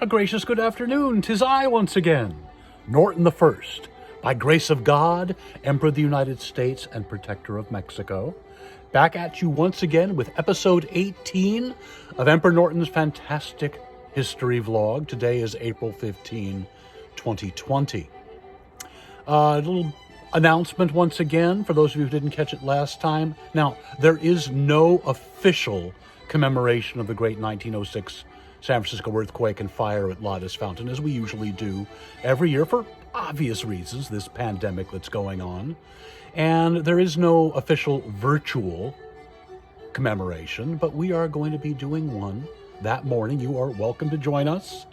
A gracious good afternoon, 'tis I once again, Norton the First, by grace of God, Emperor of the United States and Protector of Mexico, back at you once again with episode 18 of Emperor Norton's fantastic history vlog. Today is April 15, 2020. A little announcement once again, for those of you who didn't catch it last time. Now, there is no official commemoration of the great 1906 San Francisco earthquake and fire at Lotus Fountain, as we usually do every year for obvious reasons, this pandemic that's going on. And there is no official virtual commemoration, but we are going to be doing one that morning. You are welcome to join us.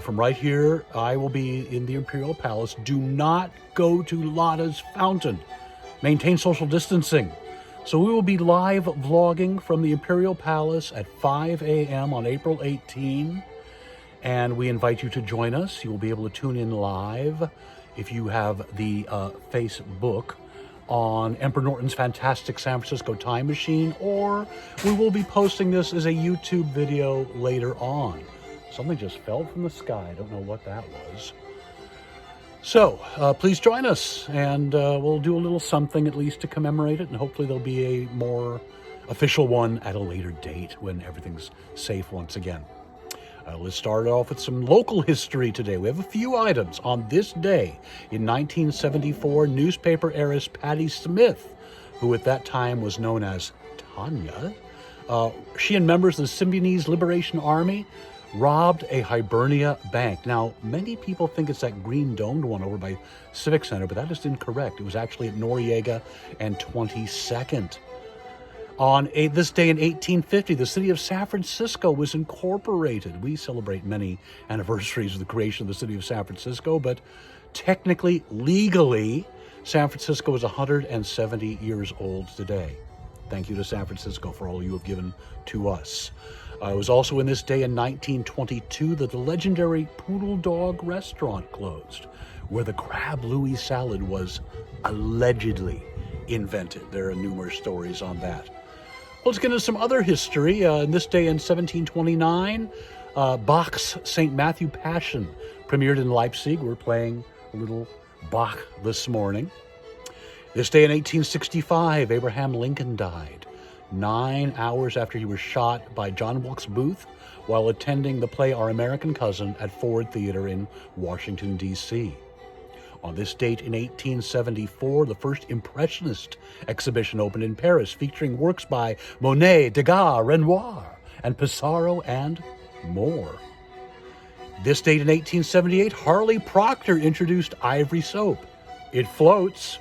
From right here, I will be in the Imperial Palace. Do not go to Lotus Fountain. Maintain social distancing. So we will be live vlogging from the Imperial Palace at 5 a.m. on April 18, and we invite you to join us. You will be able to tune in live if you have the Facebook on Emperor Norton's fantastic San Francisco time machine, or we will be posting this as a YouTube video later on. Something just fell from the sky. I don't know what that was. So, please join us, and we'll do a little something at least to commemorate it, and hopefully there'll be a more official one at a later date when everything's safe once again. Let's start off with some local history today. We have a few items. On this day, in 1974, newspaper heiress Patti Smith, who at that time was known as Tonya, she and members of the Symbionese Liberation Army robbed a Hibernia bank. Now, many people think it's that green domed one over by Civic Center, but that is incorrect. It was actually at Noriega and 22nd. On this day in 1850, the city of San Francisco was incorporated. We celebrate many anniversaries of the creation of the city of San Francisco, but technically, legally, San Francisco is 170 years old today. Thank you to San Francisco for all you have given to us. It was also in this day in 1922 that the legendary Poodle Dog restaurant closed, where the crab Louis salad was allegedly invented. There are numerous stories on that. Let's get into some other history. In this day in 1729, Bach's St. Matthew Passion premiered in Leipzig. We're playing a little Bach this morning. This day in 1865, Abraham Lincoln died, 9 hours after he was shot by John Wilkes Booth while attending the play Our American Cousin at Ford Theater in Washington, D.C. On this date in 1874, the first Impressionist exhibition opened in Paris, featuring works by Monet, Degas, Renoir, and Pissarro, and more. This date in 1878, Harley Procter introduced ivory soap. It floats.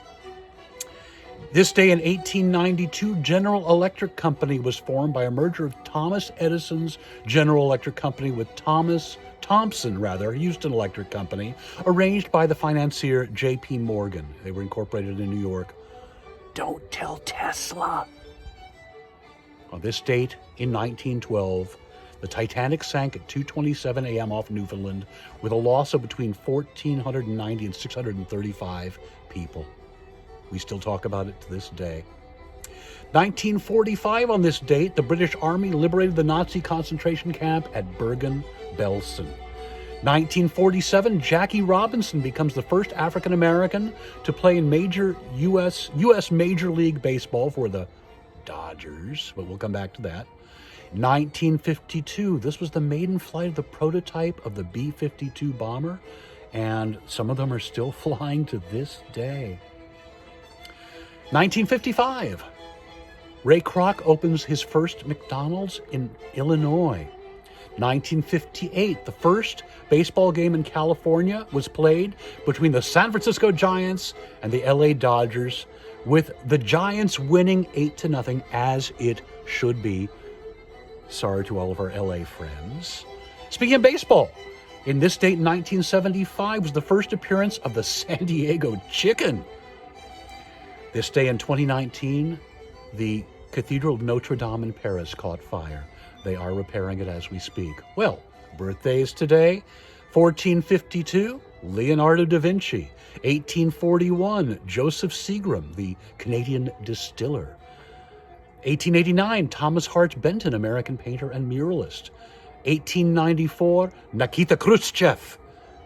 This day in 1892, General Electric Company was formed by a merger of Thomas Edison's General Electric Company with Thomson, Houston Electric Company, arranged by the financier J.P. Morgan. They were incorporated in New York. Don't tell Tesla. On this date in 1912, the Titanic sank at 2:27 a.m. off Newfoundland with a loss of between 1,490 and 635 people. We still talk about it to this day. 1945, on this date, the British Army liberated the Nazi concentration camp at Bergen-Belsen. 1947, Jackie Robinson becomes the first African-American to play in U.S. Major League Baseball for the Dodgers, but we'll come back to that. 1952, this was the maiden flight of the prototype of the B-52 bomber, and some of them are still flying to this day. 1955, Ray Kroc opens his first McDonald's in Illinois. 1958, the first baseball game in California was played between the San Francisco Giants and the LA Dodgers, with the Giants winning 8-0, as it should be. Sorry to all of our LA friends. Speaking of baseball, in this date in 1975 was the first appearance of the San Diego Chicken. This day in 2019, the Cathedral of Notre Dame in Paris caught fire. They are repairing it as we speak. Well, birthdays today: 1452, Leonardo da Vinci. 1841, Joseph Seagram, the Canadian distiller. 1889, Thomas Hart Benton, American painter and muralist. 1894, Nikita Khrushchev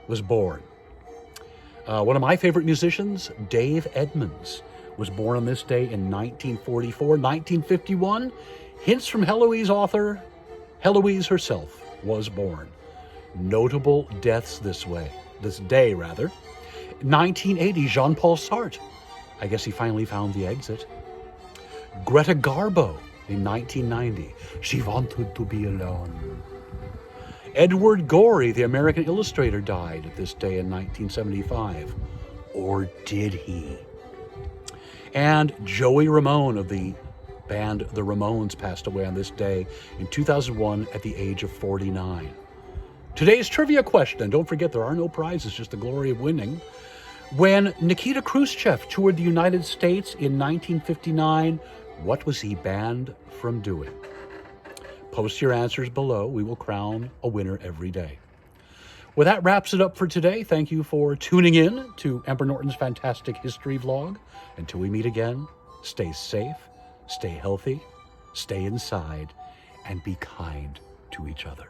was born. One of my favorite musicians, Dave Edmunds, was born on this day in 1944. 1951, Hints from Heloise author, Heloise herself was born. Notable deaths this day. 1980, Jean-Paul Sartre. I guess he finally found the exit. Greta Garbo in 1990. She wanted to be alone. Edward Gorey, the American illustrator, died at this day in 1975. Or did he? And Joey Ramone of the band The Ramones passed away on this day in 2001 at the age of 49. Today's trivia question, and don't forget there are no prizes, just the glory of winning. When Nikita Khrushchev toured the United States in 1959, what was he banned from doing? Post your answers below. We will crown a winner every day. Well, that wraps it up for today. Thank you for tuning in to Emperor Norton's Fantastic History Vlog. Until we meet again, stay safe, stay healthy, stay inside, and be kind to each other.